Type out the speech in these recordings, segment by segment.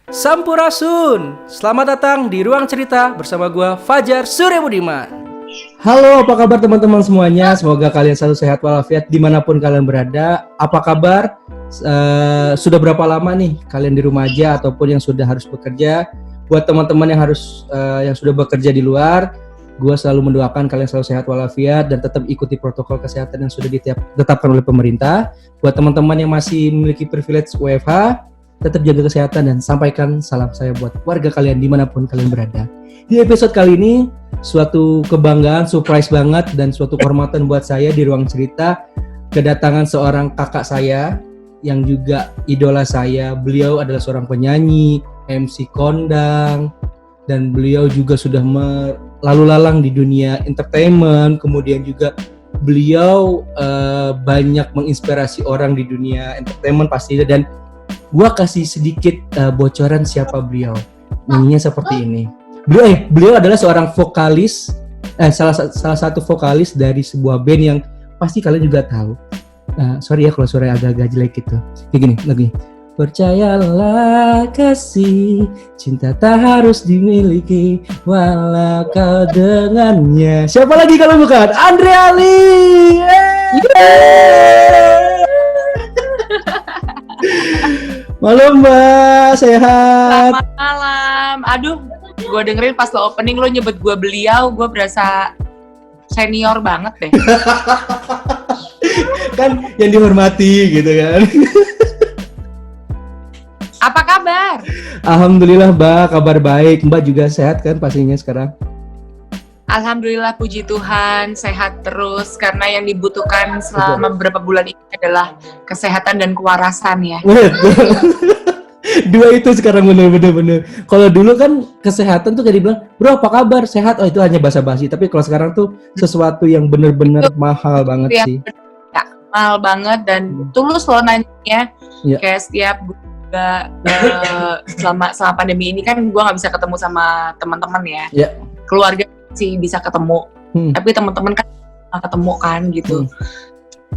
Sampurasun, selamat datang di Ruang Cerita bersama gua Fajar Surya Budiman. Halo, apa kabar teman-teman semuanya? Semoga kalian selalu sehat walafiat dimanapun kalian berada. Apa kabar? Sudah berapa lama nih kalian di rumah aja ataupun yang sudah harus bekerja? Buat teman-teman yang yang sudah bekerja di luar, gua selalu mendoakan kalian selalu sehat walafiat dan tetap ikuti protokol kesehatan yang sudah ditetapkan oleh pemerintah. Buat teman-teman yang masih memiliki privilege WFH, tetap jaga kesehatan dan sampaikan salam saya buat warga kalian dimanapun kalian berada. Di episode kali ini, suatu kebanggaan, surprise banget dan suatu kehormatan buat saya di Ruang Cerita kedatangan seorang kakak saya yang juga idola saya. Beliau adalah seorang penyanyi, MC kondang, dan beliau juga sudah lalu lalang di dunia entertainment. Kemudian juga beliau banyak menginspirasi orang di dunia entertainment pastinya, dan gua kasih sedikit bocoran siapa beliau. Nyanyinya seperti ini. Beliau adalah seorang vokalis, salah satu vokalis dari sebuah band yang pasti kalian juga tahu. Sorry ya kalau suaranya agak-agak jelek gitu. Kayak gini lagi. Percayalah kasih, cinta tak harus dimiliki walau kau dengannya. Siapa lagi kalau bukan Andre Ali? Malam Mbak, sehat? Selamat malam. Aduh, gue dengerin pas lo opening lo nyebut gue beliau, gue berasa senior banget deh. Kan yang dihormati gitu kan. Apa kabar? Alhamdulillah Mbak, kabar baik. Mbak juga sehat kan pastinya sekarang? Alhamdulillah, puji Tuhan, sehat terus. Karena yang dibutuhkan selama beberapa bulan ini adalah kesehatan dan kewarasan ya. Dua itu sekarang bener. Kalau dulu kan kesehatan tuh kayak dibilang, bro apa kabar, sehat? Oh itu hanya basa-basi. Tapi kalau sekarang tuh sesuatu yang bener-bener mahal banget sih. Ya, mahal banget dan tulus loh nanya. Ya. Kayak setiap juga selama pandemi ini kan gue nggak bisa ketemu sama teman-teman ya. Ya. Keluarga sih bisa ketemu, tapi teman-teman kan nggak ketemu kan gitu.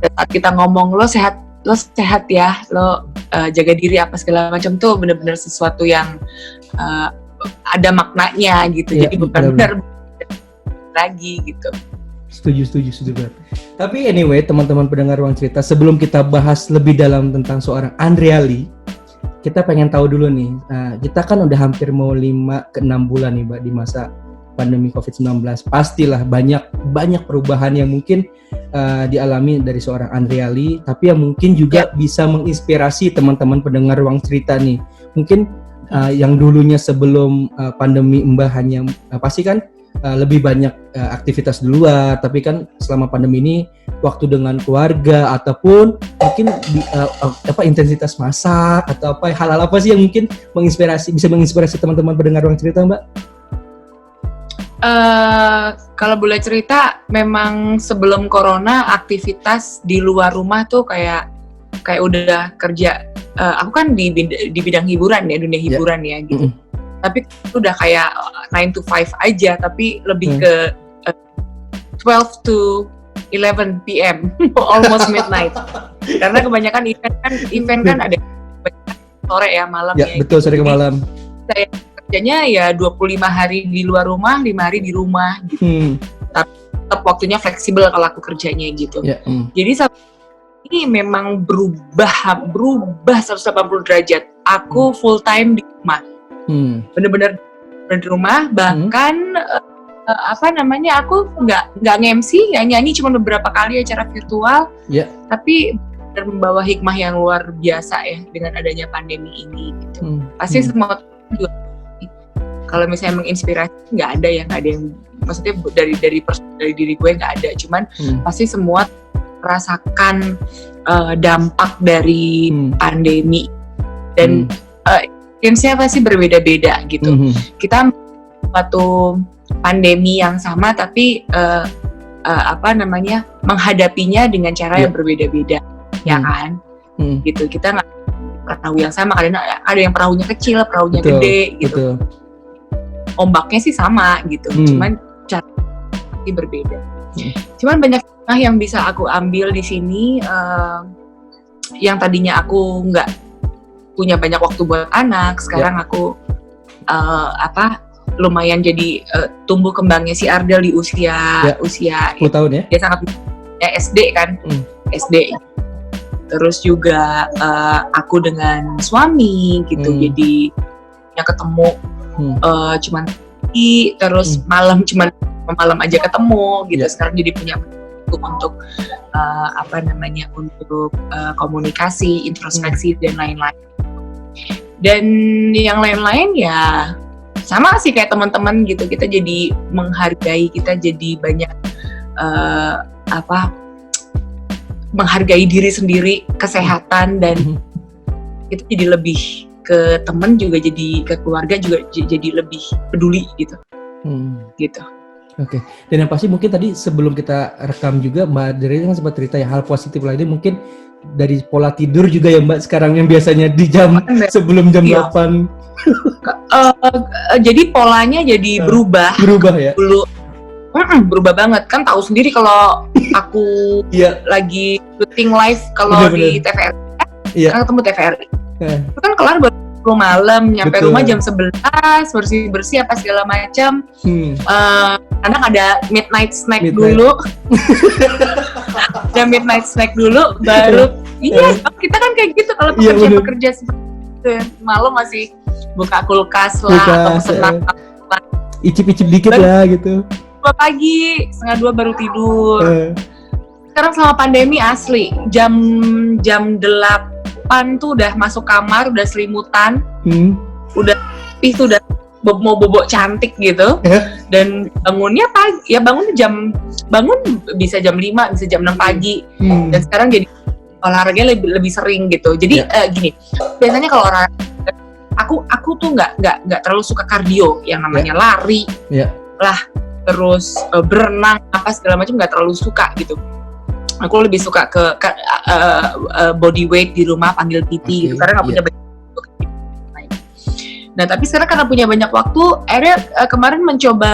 Dan saat kita ngomong lo sehat ya, lo jaga diri apa segala macam tuh benar-benar sesuatu yang ada maknanya gitu. Ya, jadi bukan benar lagi gitu. Setuju banget. Tapi anyway, teman-teman pendengar Ruang Cerita, sebelum kita bahas lebih dalam tentang seorang Andre Ali, kita pengen tahu dulu nih. Kita kan udah hampir mau 5 ke 6 bulan nih Mbak di masa pandemi COVID-19. Pastilah banyak perubahan yang mungkin dialami dari seorang Andre Ali, tapi yang mungkin juga bisa menginspirasi teman-teman pendengar Ruang Cerita nih. Mungkin yang dulunya sebelum pandemi Mbak hanya pasti kan lebih banyak aktivitas di luar, tapi kan selama pandemi ini waktu dengan keluarga ataupun mungkin intensitas masak atau hal-hal apa sih yang mungkin bisa menginspirasi teman-teman pendengar Ruang Cerita Mbak? Kalau boleh cerita, memang sebelum corona aktivitas di luar rumah tuh kayak udah kerja. Aku kan di bidang hiburan ya, dunia hiburan ya gitu. Tapi udah kayak 9 to 5 aja, tapi lebih ke 12 to 11 PM, almost midnight. Karena kebanyakan event kan ada sore ya, malam ya. Ya, betul, sore ke malam. Saya kerjanya ya 25 hari di luar rumah, 5 hari di rumah gitu. Tapi tetap waktunya fleksibel kalau aku kerjanya gitu. Jadi ini memang berubah 180 derajat. Aku full time di rumah. Bener-bener di rumah, bahkan aku nggak nge-MC, nggak nyanyi, cuma beberapa kali acara virtual. Tapi membawa hikmah yang luar biasa ya dengan adanya pandemi ini gitu. Pasti semua juga, kalau misalnya menginspirasi nggak ada yang maksudnya dari diri gue nggak ada, cuman pasti semua merasakan dampak dari pandemi dan experience-nya pasti berbeda-beda gitu. Kita suatu pandemi yang sama tapi menghadapinya dengan cara yang berbeda-beda, ya kan? Gitu. Kita nggak perahu yang sama, ada yang perahunya kecil, perahunya gede gitu. Ombaknya sih sama gitu, cuman cara berbeda. Cuman banyak yang bisa aku ambil di sini, yang tadinya aku punya banyak waktu buat anak. Sekarang aku lumayan jadi tumbuh kembangnya si Ardel di usia 10 tahun ya. Dia sangat SD kan, SD. Terus juga aku dengan suami gitu, jadi ya ketemu cuman terus malam cuman malam aja ketemu gitu. Sekarang jadi punya untuk untuk komunikasi, introspeksi dan lain-lain. Dan yang lain-lain ya sama sih kayak teman-teman gitu, kita jadi menghargai, kita jadi banyak menghargai diri sendiri, kesehatan, dan kita jadi lebih ke teman juga, jadi ke keluarga juga jadi lebih peduli gitu. Gitu. Oke. Dan yang pasti mungkin tadi sebelum kita rekam juga Mbak Dere kan sempat cerita ya hal positif lainnya mungkin dari pola tidur juga ya Mbak sekarang yang biasanya di jam sebelum jam 8. Jadi polanya jadi berubah ya. Dulu berubah banget kan, tahu sendiri kalau aku lagi syuting live kalau di TVRI kan ketemu TVRI itu kan kelar baru 10 malam, nyampe rumah jam 11, bersih-bersih apa segala macam. Kadang ada midnight snack dulu. Jam midnight snack dulu baru kita kan kayak gitu kalau pekerja seperti itu ya. Malam masih buka kulkas lah atau senang icip-icip dikit lah gitu. 2 pagi, 1:30 baru tidur. Sekarang selama pandemi asli jam 8 tuh udah masuk kamar, udah selimutan, udah udah mau bobok cantik gitu. Dan bangunnya pagi, ya bangun bisa jam 5, bisa jam 6 pagi. Dan sekarang jadi olahraganya lebih sering gitu. Jadi gini, biasanya kalau olahraga aku tuh nggak terlalu suka kardio yang namanya lari lah, terus berenang apa segala macam, nggak terlalu suka gitu. Aku lebih suka ke body weight di rumah, panggil PT gitu, karena nggak punya banyak waktu. Nah tapi sekarang karena punya banyak waktu, akhirnya kemarin mencoba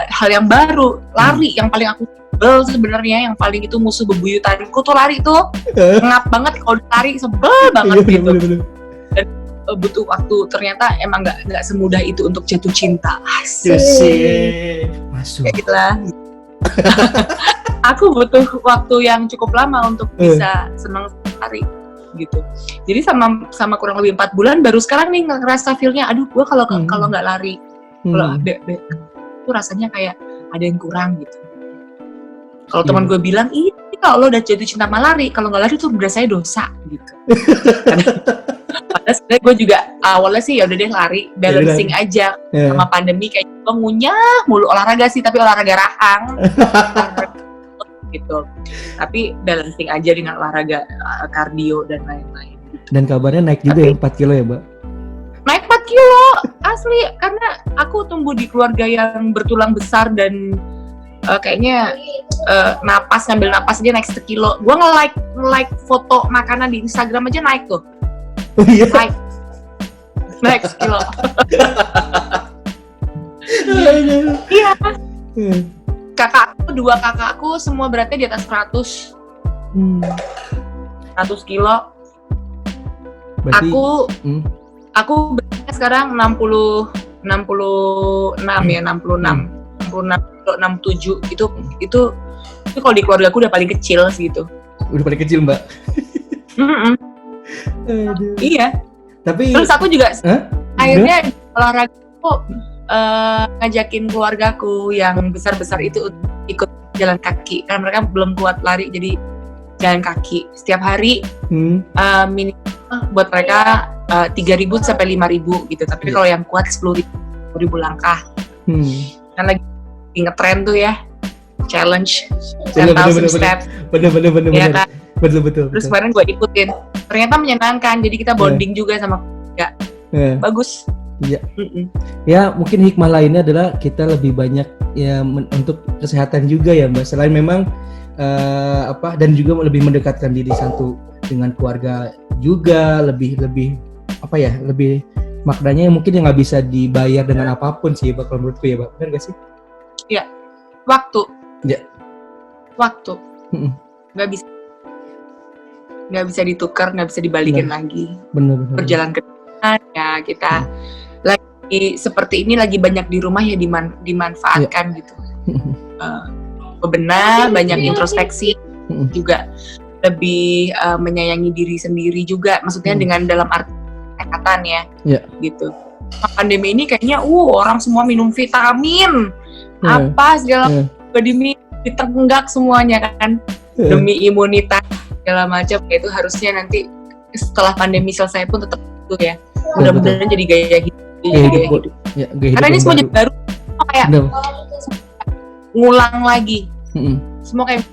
hal yang baru, lari. Yang paling aku sebel sebenarnya, yang paling itu musuh bebuyutanku tuh lari tuh. Ngap banget kalau lari, sebel banget gitu. Dan butuh waktu, ternyata emang nggak semudah itu untuk jatuh cinta. Masuk. Kayak gitulah. Aku butuh waktu yang cukup lama untuk bisa senang lari gitu. Jadi sama kurang lebih 4 bulan baru sekarang nih ngerasa feel-nya, aduh gue kalau nggak lari, kalau itu rasanya kayak ada yang kurang gitu. Kalau teman gue bilang, kalau lo udah jatuh cinta sama lari, kalau nggak lari tuh berasanya dosa gitu. Padahal sebenarnya gue juga awalnya sih ya udah deh lari, balancing aja sama pandemi, kayak gue ngunyah mulu olahraga sih, tapi olahraga rahang gitu. Tapi balancing aja dengan olahraga kardio dan lain-lain. Dan kabarnya naik juga ya 4 kilo ya, Mbak? Naik 4 kilo asli, karena aku tumbuh di keluarga yang bertulang besar dan kayaknya ngambil napas aja naik 1 kilo. Gue nge-like foto makanan di Instagram aja naik tuh. Oh iya? Naik 1 kilo. Iya. Dua kakakku semua beratnya di atas 100 kilo. Berarti, aku beratnya sekarang 66 ya, 67 itu kalau di keluarga aku udah paling kecil sih itu. Udah paling kecil, Mbak. Iya. Tapi terus aku juga akhirnya olahraga aku ngajakin keluargaku yang besar-besar itu ikut jalan kaki karena mereka belum kuat lari, jadi jalan kaki setiap hari minimal buat mereka 3.000 sampai 5.000 gitu. Tapi kalau yang kuat 10.000 langkah. Kan lagi ngetren tuh ya, challenge 10,000 steps. Bener. Ya kan? Betul. Terus kemarin gue ikutin, ternyata menyenangkan. Jadi kita bonding juga sama keluarga. Bagus. Iya. Ya mungkin hikmah lainnya adalah kita lebih banyak ya untuk kesehatan juga ya Mbak. Selain memang dan juga lebih mendekatkan diri satu dengan keluarga juga, lebih maknanya mungkin yang nggak bisa dibayar dengan apapun sih Mbak, kalau menurutku ya Mbak. Benar nggak sih? Iya. Waktu. Iya. Waktu. Nggak nggak bisa ditukar, nggak bisa dibalikin lagi. Bener. Berjalan ke depan ya kita lagi seperti ini, lagi banyak di rumah ya dimanfaatkan gitu. Bebenah, banyak introspeksi, juga lebih menyayangi diri sendiri juga. Maksudnya dengan dalam arti kesehatan ya, gitu. Pandemi ini kayaknya orang semua minum vitamin, apa segala ditenggak semuanya kan, demi imunitas segala macam. Itu harusnya nanti setelah pandemi selesai pun tetap itu ya. Mudah-mudahan jadi gaya hidup. Karena ini semua jadi baru, kayak ngulang lagi. Semua kayak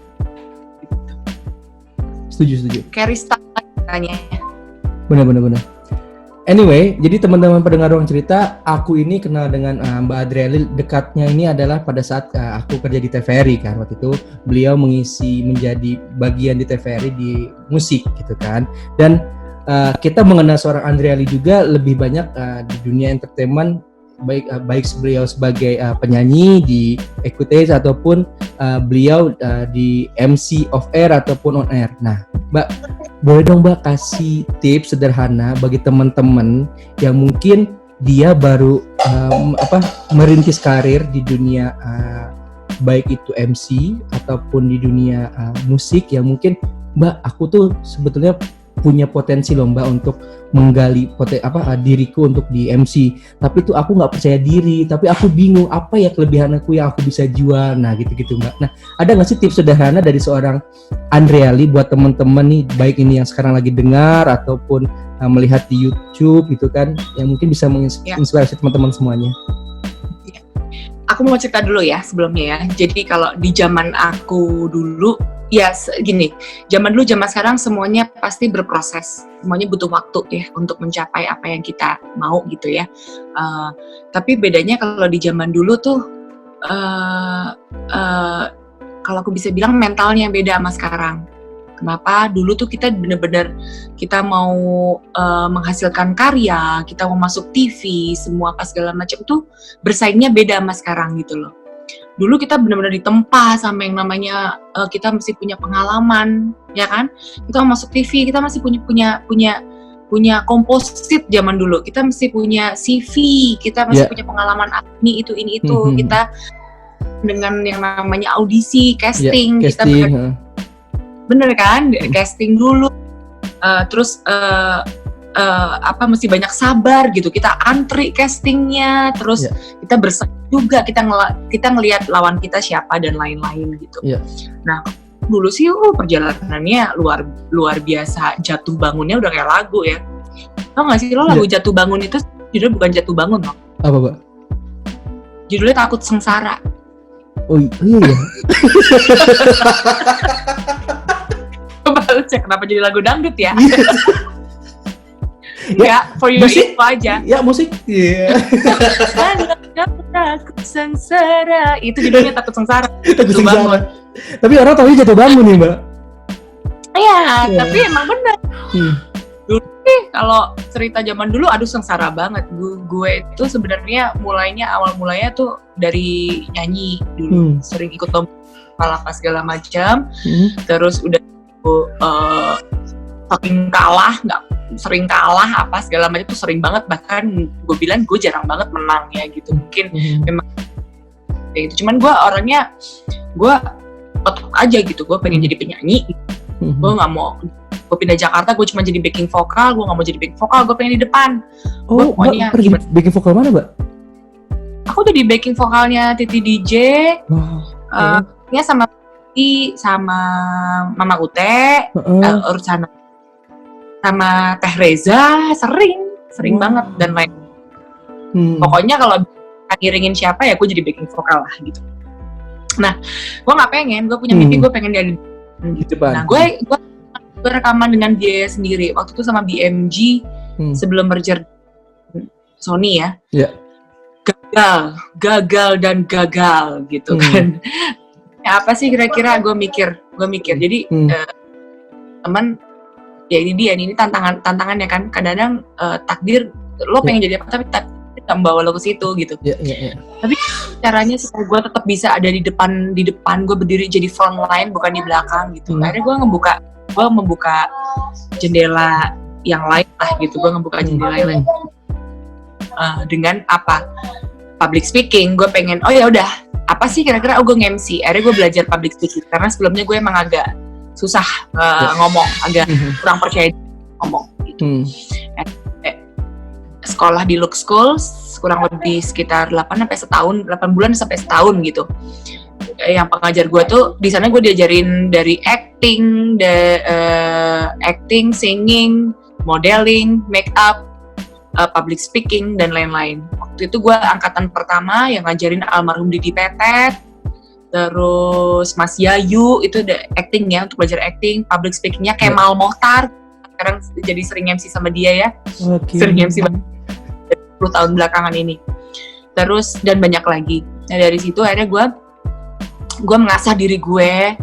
setuju. Kayak restart katanya. Benar. Anyway, jadi teman-teman pendengar Ruang Cerita, aku ini kenal dengan Mbak Adriali, dekatnya ini adalah pada saat aku kerja di TVRI kan. Waktu itu beliau menjadi bagian di TVRI di musik gitu kan. Dan kita mengenal seorang Adriali juga lebih banyak di dunia entertainment, baik beliau sebagai penyanyi di Equities ataupun beliau di MC off air ataupun on air. Nah, Mbak, boleh dong Mbak kasih tips sederhana bagi teman-teman yang mungkin dia baru merintis karir di dunia baik itu MC ataupun di dunia musik, yang mungkin Mbak, aku tuh sebetulnya punya potensi loh Mbak untuk menggali diriku untuk di MC, tapi tuh aku nggak percaya diri, tapi aku bingung apa ya kelebihan aku yang aku bisa jual. Nah gitu Mbak. Nah, ada nggak sih tips sederhana dari seorang Adriali buat teman-teman nih, baik ini yang sekarang lagi dengar ataupun melihat di YouTube gitu kan, yang mungkin bisa menginspirasi teman-teman semuanya? Aku mau cerita dulu ya sebelumnya ya. Jadi kalau di zaman aku dulu, ya gini, zaman sekarang semuanya pasti berproses, semuanya butuh waktu ya untuk mencapai apa yang kita mau gitu ya. Tapi bedanya kalau di zaman dulu tuh, kalau aku bisa bilang mentalnya beda sama sekarang. Kenapa? Dulu tuh kita bener-bener kita mau menghasilkan karya, kita mau masuk TV, semua apa segala macam tuh bersaingnya beda sama sekarang gitu loh. Dulu kita benar-benar ditempa sama yang namanya kita mesti punya pengalaman, ya kan? Kita mau masuk TV, kita masih punya komposit zaman dulu. Kita mesti punya CV, kita masih punya pengalaman ini itu. Kita dengan yang namanya audisi, casting, kita bener kan? Casting dulu. Terus mesti banyak sabar gitu, kita antri castingnya, terus kita bersaing juga, kita ngelihat lawan kita siapa dan lain-lain gitu. Nah dulu sih perjalanannya luar biasa, jatuh bangunnya udah kayak lagu ya. Tau nggak sih lo lagu Jatuh Bangun itu judulnya bukan Jatuh Bangun loh. Apa Mbak? Judulnya Takut Sengsara. Oh iya. Coba lu cek kenapa jadi lagu dangdut ya. Ya, for your info aja. Ya, musik. Iya. Takut sengsara. Itu judulnya Takut Sengsara. Takut Sengsara. Tapi orang tahu Jatuh Bangun nih, Mbak. Iya, tapi emang benar. Dulu sih kalau cerita zaman dulu, aduh sengsara banget. Gue itu sebenarnya awal mulanya tuh dari nyanyi dulu. Sering ikut lomba apa segala macam. Terus udah sering kalah apa segala macam tuh sering banget, bahkan gue bilang gue jarang banget menang ya gitu. Mungkin memang kayak gitu. Cuman gue orangnya gue tetap aja gitu, gue pengen jadi penyanyi. Gue nggak mau gue pindah Jakarta gue cuma jadi backing vokal, gue nggak mau jadi backing vokal, gue pengen di depan. Oh, Mbak pergi backing vokal mana, Mbak? Aku jadi backing vokalnya Titi DJ, ya sama Mama Ute, Ursana, sama Teh Reza, sering banget dan lain. Pokoknya kalau ngiringin siapa ya gue jadi backing vokal lah gitu. Nah, gue nggak pengen, gue punya mimpi gue pengen jadi gitu. Nah, gue rekaman dengan biaya sendiri waktu itu sama BMG sebelum merger Sony ya. Gagal gitu kan. Ya, apa sih kira-kira gue mikir. Jadi teman ya ini tantangannya kan. Kadang-kadang takdir lo pengen jadi apa tapi takdir nggak membawa lo ke situ gitu. Tapi caranya supaya gue tetap bisa ada di depan gue berdiri jadi front line bukan di belakang gitu. Akhirnya gue ngebuka gue membuka jendela yang lain lah gitu. Gue ngebuka jendela yang lain dengan apa? Public speaking. Gue pengen, oh ya udah, apa sih kira-kira? Oh, gue nge-MC. Akhirnya gue belajar public speaking karena sebelumnya gue emang agak susah ngomong, agak kurang percaya ngomong gitu. Sekolah di Lux School kurang lebih sekitar 8 bulan sampai setahun gitu. Yang pengajar gue tuh di sana gue diajarin dari acting, singing, modeling, make up, public speaking dan lain-lain. Waktu itu gue angkatan pertama yang ngajarin almarhum Didi Petet, terus Mas Yayu itu acting ya, untuk belajar acting. Public speakingnya Kemal Mohtar, sekarang jadi sering MC sama dia ya. Sering MC 10 tahun belakangan ini. Terus dan banyak lagi. Nah dari situ akhirnya gue mengasah diri gue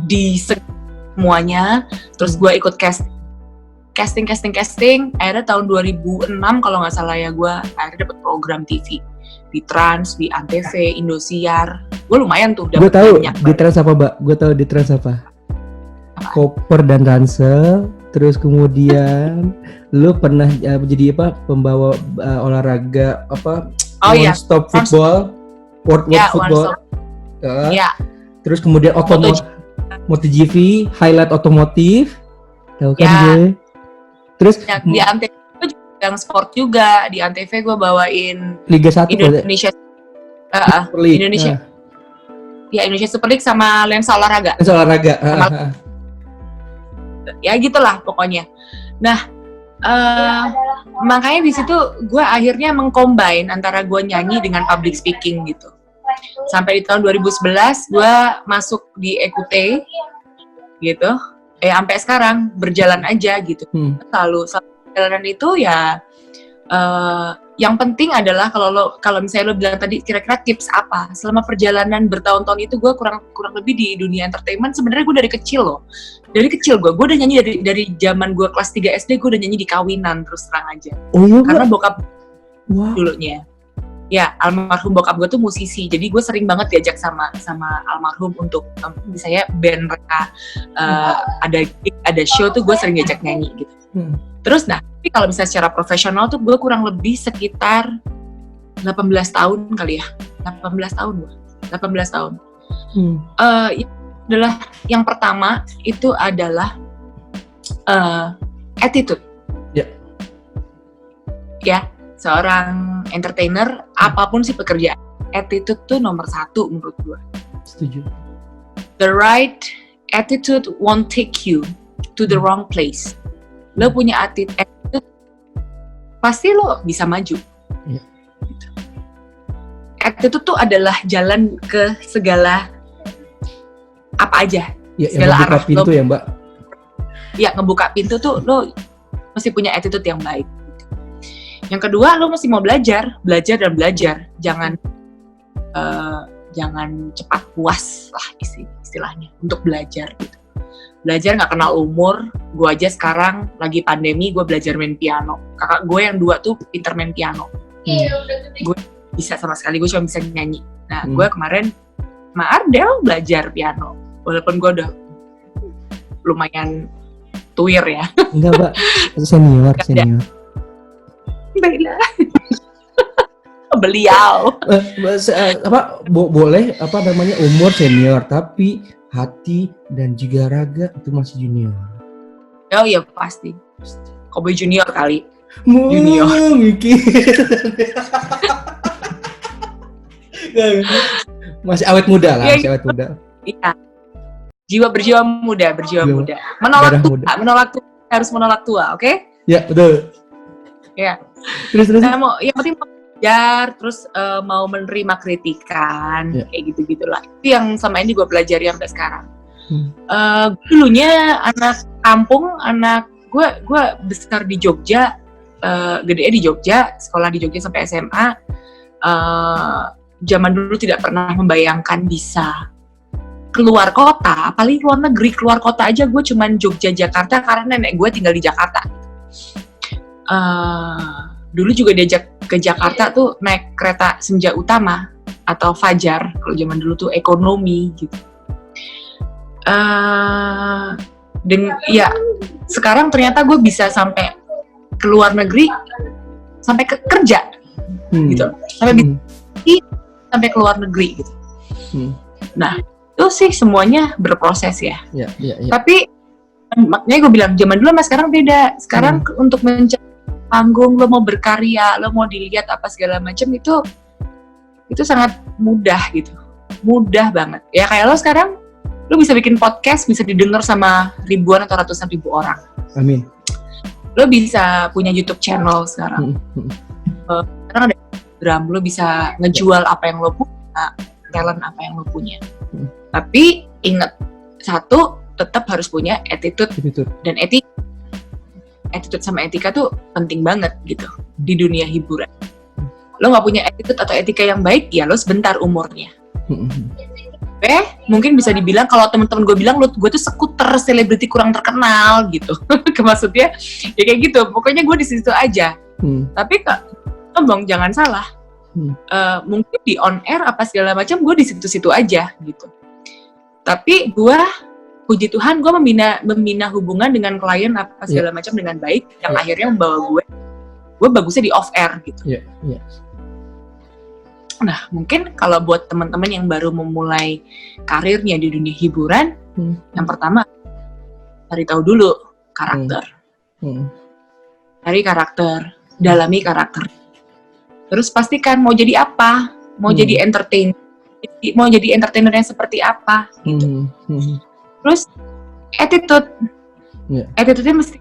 di semuanya. Terus gue ikut casting. Akhirnya tahun 2006 kalau nggak salah ya, gue akhirnya dapet program TV di Trans, di Antv, Indosiar. Gue lumayan tuh. Gue tahu di Trans apa, Mbak? Gue tahu di Trans apa? Koper dan ransel. Terus kemudian lu pernah jadi apa? Pembawa olahraga apa? One Stop Football, World Football. Terus kemudian MotoGP, highlight otomotif. Tahu kan gue? Terus di Antv yang sport juga, di Antv gue bawain Liga 1 Indonesia Indonesia. Ya, Indonesia Super League sama lensa olahraga. Ya gitulah pokoknya. Nah, makanya di situ gue akhirnya mengcombine antara gue nyanyi dengan public speaking gitu. Sampai di tahun 2011 gue masuk di EQT gitu. Sampai sekarang berjalan aja gitu. Selalu perjalanan itu ya yang penting adalah kalau misalnya lo bilang tadi kira-kira tips apa selama perjalanan bertahun-tahun itu, gue kurang lebih di dunia entertainment sebenarnya gue dari kecil gue udah nyanyi dari zaman gue kelas 3 SD. Gue udah nyanyi di kawinan, terus terang aja. Karena bokap dulunya ya almarhum bokap gue tuh musisi, jadi gue sering banget diajak sama almarhum untuk misalnya band mereka ada show tuh gue sering diajak nyanyi gitu. Terus tapi kalau misalnya secara profesional tuh gue kurang lebih sekitar 18 tahun kali ya. 18 tahun. Adalah yang pertama itu adalah attitude. Ya, seorang entertainer apapun sih pekerjaan, attitude tuh nomor 1 menurut gue. Setuju. The right attitude won't take you to the wrong place. Lo punya attitude, pasti lo bisa maju. Attitude tuh adalah jalan ke segala apa aja, segala arah. Ngebuka pintu ya, Mbak? Ya, ngebuka pintu tuh lo mesti punya attitude yang baik. Yang kedua, lo mesti mau belajar. Jangan cepat puas lah istilahnya untuk belajar gitu. Belajar nggak kenal umur. Gue aja sekarang lagi pandemi, gue belajar main piano. Kakak gue yang 2 tuh pinter main piano. Gue bisa sama sekali, gue cuma bisa nyanyi. Nah, gue kemarin sama Ardel belajar piano. Walaupun gue udah lumayan tuir ya. Enggak, Mbak. Senior. Baiklah. Beliau. Boleh umur senior, tapi hati dan juga raga itu masih junior. Oh iya pasti. Kobe junior kali. Junior. Mikir. Masih awet muda lah, masih awet muda. Iya. Berjiwa muda. Menolak tua, harus menolak tua, oke? Ya, betul. Ya. Terus. Nah, yang penting belajar, terus mau menerima kritikan, kayak gitu-gitulah. Itu yang sama ini gue pelajari sampai sekarang. Dulunya anak kampung, gue besar di Jogja, gede di Jogja, sekolah di Jogja sampai SMA. Zaman dulu tidak pernah membayangkan bisa keluar kota, apalagi luar negeri. Keluar kota aja gue cuman Jogja, Jakarta, karena nenek gue tinggal di Jakarta. Dulu juga diajak ke Jakarta tuh naik kereta Senja Utama atau Fajar, kalau zaman dulu tuh ekonomi gitu. Dan ya sekarang ternyata gue bisa sampai ke luar negeri, sampai ke kerja gitu, sampai ke luar negeri gitu. Nah itu sih semuanya berproses ya. Tapi makanya gue bilang zaman dulu sama sekarang beda. Sekarang untuk mencari panggung, lo mau berkarya, lo mau dilihat apa segala macam itu sangat mudah gitu, mudah banget. Ya kayak lo sekarang, lo bisa bikin podcast, bisa didengar sama ribuan atau ratusan ribu orang. Amin. Lo bisa punya YouTube channel sekarang. Sekarang ada Instagram, lo bisa ngejual apa yang lo punya, talent apa yang lo punya. Tapi ingat satu, tetap harus punya attitude. Dan attitude sama etika tuh penting banget gitu di dunia hiburan. Lo nggak punya attitude atau etika yang baik, ya lo sebentar umurnya. Mungkin bisa dibilang kalau teman-teman gue bilang gue tuh skuter selebriti kurang terkenal gitu. Maksudnya ya kayak gitu. Pokoknya gue di situ aja. Tapi Bang jangan salah. Mungkin di on air apa segala macam gue di situ-situ aja gitu. Tapi gue, puji Tuhan, gue membina hubungan dengan klien apa segala macam dengan baik, yang akhirnya membawa gue bagusnya di off air gitu. Nah, mungkin kalau buat teman-teman yang baru memulai karirnya di dunia hiburan, yang pertama cari tahu dulu karakter, cari karakter, dalami karakter. Terus pastikan mau jadi apa, mau jadi entertainer yang seperti apa gitu. Terus attitude, attitude-nya mesti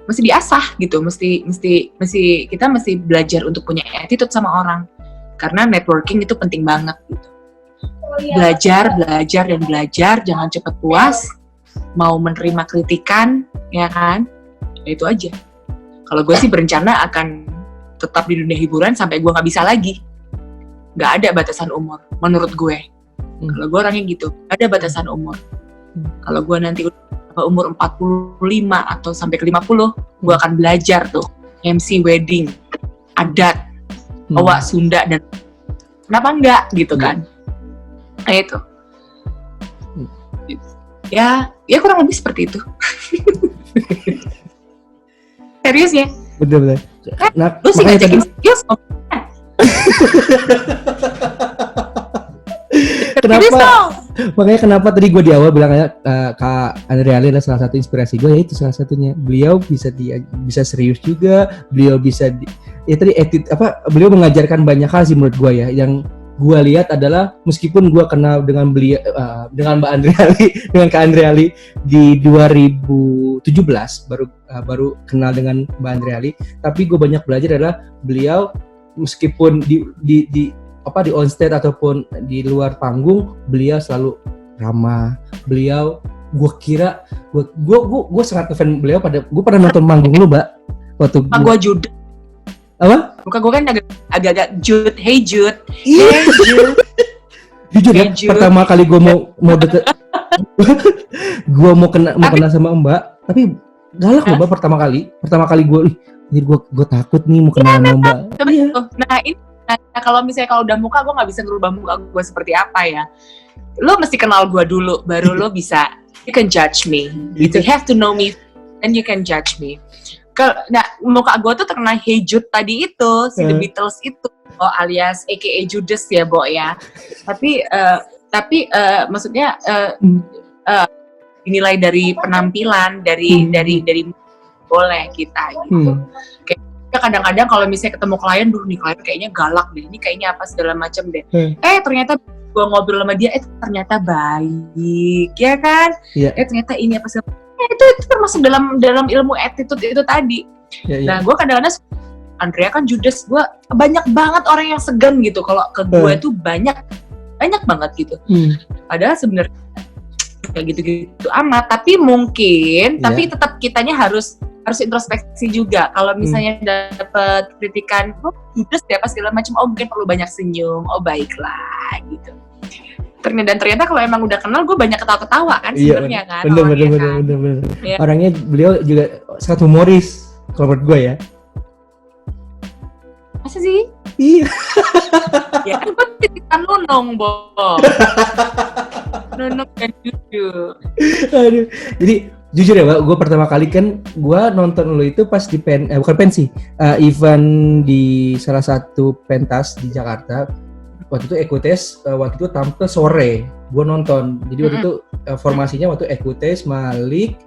mesti diasah gitu, kita mesti belajar untuk punya attitude sama orang, karena networking itu penting banget gitu. Belajar, jangan cepat puas, mau menerima kritikan, ya kan? Ya itu aja. Kalau gue sih berencana akan tetap di dunia hiburan sampai gue nggak bisa lagi. Nggak ada batasan umur, menurut gue. Kalau gue orangnya gitu, ada batasan umur. Kalau gue nanti umur 45 atau sampai ke 50, gue akan belajar tuh MC wedding, adat, Owa Sunda, dan kenapa enggak gitu kan. Nah itu. Ya kurang lebih seperti itu. Serius ya? Betul. Nah, lu sih ngajakin serius. Makanya kenapa tadi gue di awal bilangnya Kak Andrea adalah salah satu inspirasi gue, ya itu salah satunya. Beliau bisa serius juga, beliau bisa beliau mengajarkan banyak hal sih menurut gue ya. Yang gue lihat adalah meskipun gue kenal dengan beliau dengan Mbak Andreali, dengan Kak Andreali di 2017 baru kenal dengan Mbak Andreali, tapi gue banyak belajar adalah beliau meskipun di on stage ataupun di luar panggung, beliau selalu ramah. Beliau, gue sangat ngefan beliau. Gue pernah nonton manggung lu, Mbak. Waktu gue Jude. Apa? Muka gue kan agak Jude. Hey Jude. Iya. Hey Jude. Jujur ya, pertama kali gue mau deket, gue mau kenal sama Mbak, tapi galak loh Mbak pertama kali gue takut nih mau kenal sama Mbak. Nah ini. Nah, kalau udah muka, gue nggak bisa ngerubah muka gue seperti apa ya. Lo mesti kenal gue dulu, baru lo bisa. You can judge me. You have to know me, and you can judge me. Nah, muka gue tuh terkena Hey Jude tadi itu, si The Beatles itu, alias AKA Judas ya, Bo ya. Tapi maksudnya dinilai dari penampilan, dari boleh kita gitu. Kadang-kadang kalau misalnya ketemu klien, nih klien kayaknya galak deh, ini kayaknya apa segala macam deh. Ternyata gue ngobrol sama dia, ternyata baik, ya kan? Ternyata ini apa segala macam. Itu termasuk dalam ilmu attitude itu tadi. Nah, gue kadang-kadang Andrea kan Judas, gue banyak banget orang yang segan gitu. Kalau ke gue tuh banyak banget gitu. Padahal sebenarnya kayak gitu-gitu amat. Tapi mungkin, tapi tetap kitanya harus introspeksi juga. Kalau misalnya dapat kritikan, Judas ya apa segala macam, mungkin perlu banyak senyum, baiklah gitu. Ternyata kalau emang udah kenal, gue banyak ketawa-ketawa kan sebenarnya kan. Bener. Ya. Orangnya beliau juga sangat humoris kalau menurut gue ya. Masa sih? Iya. Ya kan gue cerita Nunung, Bo. Nunung dan Judas. Aduh. Jadi jujur ya, Mbak, gue pertama kali kan gue nonton lo itu pas di bukan pensi, event di salah satu pentas di Jakarta. Waktu itu Ekutes, waktu itu tampil sore, gue nonton. Jadi waktu itu formasinya waktu Ekutes, Malik,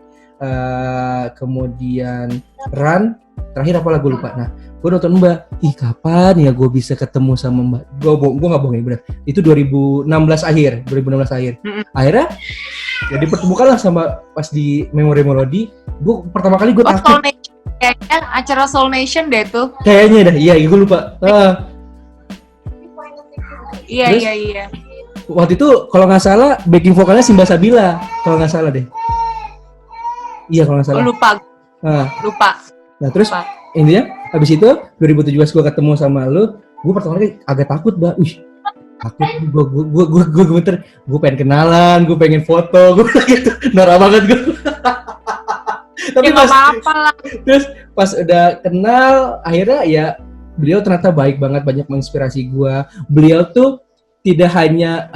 kemudian Ran, terakhir apa lagu lupa. Nah, gue nonton Mbak, kapan ya gue bisa ketemu sama Mbak? Gue nggak bohong ya, benar. Itu 2016 akhir. Akhirnya ya dipertemukan lah sama pas di Memori Melody. Gue pertama kali gue takut. Kayaknya acara Soul Nation deh tuh. Kayaknya dah, iya gue lupa. Iya. Waktu itu kalau nggak salah backing vokalnya Simba Sabila, kalau nggak salah deh. Iya kalau nggak salah. Lupa. Nah terus intinya habis itu 2017 gue ketemu sama lu, gue pertama kali agak takut, Mbak. Takut, gue gemeter, gue pengen kenalan, gue pengen foto, gue gitu, norak banget gue. Tapi ya, apa-apa lah. Terus pas udah kenal, akhirnya ya beliau ternyata baik banget, banyak menginspirasi gue. Beliau tuh tidak hanya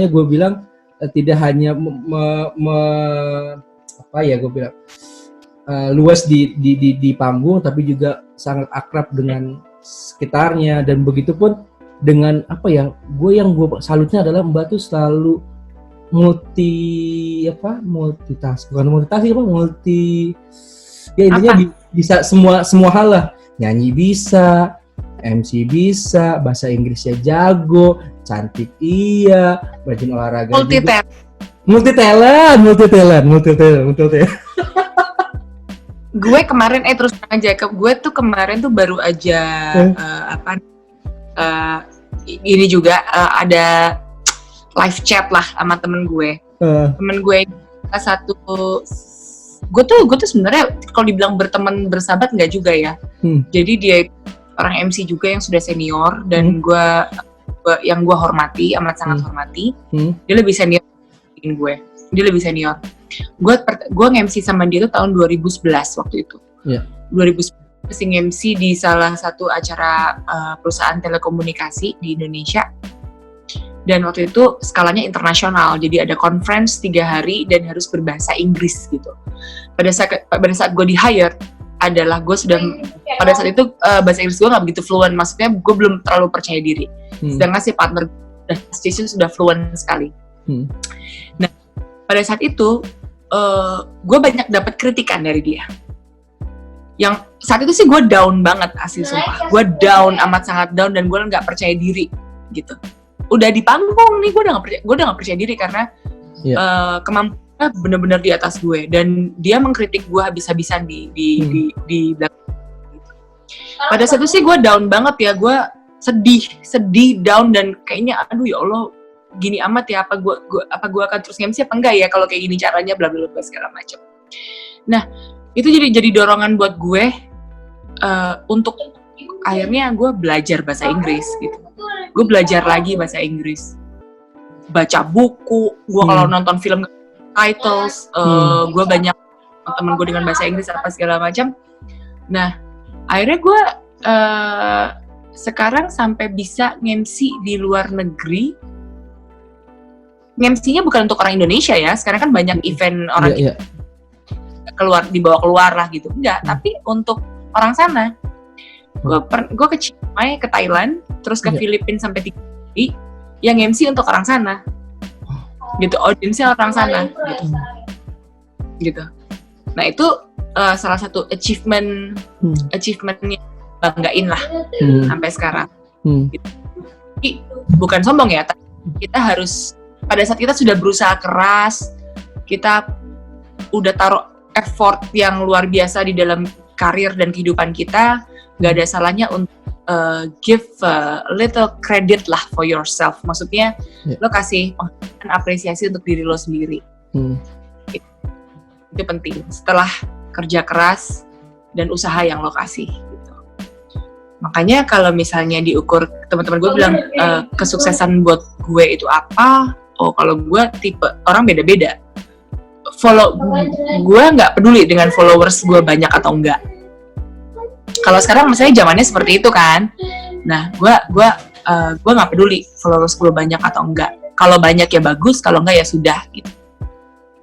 gue bilang tidak hanya luas di panggung, tapi juga sangat akrab dengan sekitarnya, dan begitupun dengan salutnya adalah Mbak tuh selalu multi ya intinya bisa semua hal lah, nyanyi bisa, MC bisa, bahasa Inggrisnya jago, cantik iya, rajin olahraga multi talent. Gue kemarin terus aja gue tuh kemarin tuh baru aja ini juga ada live chat lah sama temen gue. Temen gue satu, gue tuh sebenarnya kalau dibilang berteman bersahabat nggak juga ya. Jadi dia orang MC juga yang sudah senior dan gue yang gue hormati, amat sangat hormati. Dia lebih senior dari gue. Dia lebih senior. Gue nge-MC sama dia tuh tahun 2011 waktu itu. 2011 nge-MC di salah satu acara perusahaan telekomunikasi di Indonesia. Dan waktu itu skalanya internasional, jadi ada conference 3 hari dan harus berbahasa Inggris gitu. Pada saat gue di-hire adalah gue sudah pada saat itu bahasa Inggris gue nggak begitu fluent, maksudnya gue belum terlalu percaya diri. Sedangkan si partner sudah fluent sekali. Nah pada saat itu gue banyak dapat kritikan dari dia. Yang saat itu sih gue down banget asli sumpah. Gue down, amat sangat down, dan gue nggak percaya diri gitu. Udah di panggung nih gue udah nggak percaya diri karena kemampuannya benar-benar di atas gue, dan dia mengkritik gue habis-habisan di belakang. Pada saat itu sih gue down banget ya, gue sedih down, dan kayaknya aduh ya Allah gini amat ya, apa gue akan terus MC apa enggak ya kalau kayak gini caranya, bla bla bla segala macam. Nah itu jadi dorongan buat gue untuk akhirnya gue belajar bahasa Inggris gitu. Gue belajar lagi bahasa Inggris, baca buku, gue kalau nonton film titles, gue banyak temen gue dengan bahasa Inggris apa segala macam. Nah akhirnya gue sekarang sampai bisa nge-MC di luar negeri. Nge-MC-nya bukan untuk orang Indonesia ya, sekarang kan banyak event orang dibawa keluar lah gitu, enggak, tapi untuk orang sana. Gue ke Chiang ke Thailand, terus ke Filipina sampai 3 kali, yang MC untuk orang sana, gitu, audiensnya orang sana, gitu. Nah itu salah satu achievementnya banggain lah sampai sekarang. Gitu. Jadi, bukan sombong ya, tapi kita harus pada saat kita sudah berusaha keras, kita udah taruh effort yang luar biasa di dalam karir dan kehidupan kita, nggak ada salahnya untuk give a little credit lah for yourself. Maksudnya lo kasih apresiasi untuk diri lo sendiri. Itu penting setelah kerja keras dan usaha yang lo kasih gitu. Makanya kalau misalnya diukur, teman-teman gue bilang kesuksesan buat gue itu apa? Oh kalau gue tipe orang beda-beda. Gue nggak peduli dengan followers gue banyak atau enggak. Kalau sekarang misalnya zamannya seperti itu kan, nah gue nggak peduli followers gue banyak atau enggak. Kalau banyak ya bagus, kalau enggak ya sudah gitu.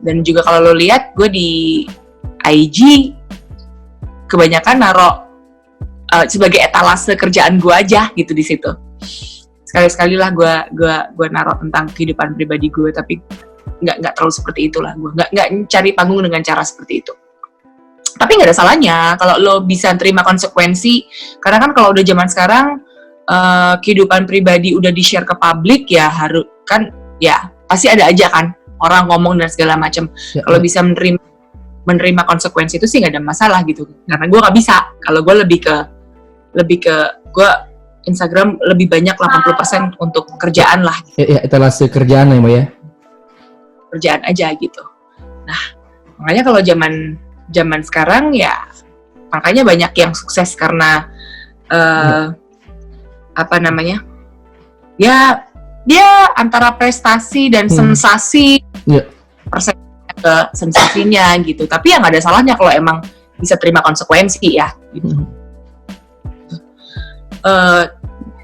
Dan juga kalau lo lihat gue di IG kebanyakan naruh sebagai etalase kerjaan gue aja gitu di situ. Sekali-sekali lah gue naruh tentang kehidupan pribadi gue, tapi nggak terlalu seperti itulah gue. Nggak cari panggung dengan cara seperti itu. Tapi nggak ada salahnya kalau lo bisa terima konsekuensi, karena kan kalau udah zaman sekarang kehidupan pribadi udah di-share ke publik ya harus kan ya pasti ada aja kan orang ngomong dan segala macam. Ya. Kalau bisa menerima konsekuensi itu sih nggak ada masalah gitu. Karena gue nggak bisa. Kalau gue lebih ke gue Instagram lebih banyak 80% untuk kerjaan lah. Ya, etalase kerjaan ya Mbak ya. Kerjaan aja gitu. Nah, makanya kalau zaman sekarang ya makanya banyak yang sukses karena apa namanya? Ya dia antara prestasi dan sensasi. Persepsinya ke sensasinya gitu. Tapi yang nggak ada salahnya kalau emang bisa terima konsekuensi ya gitu.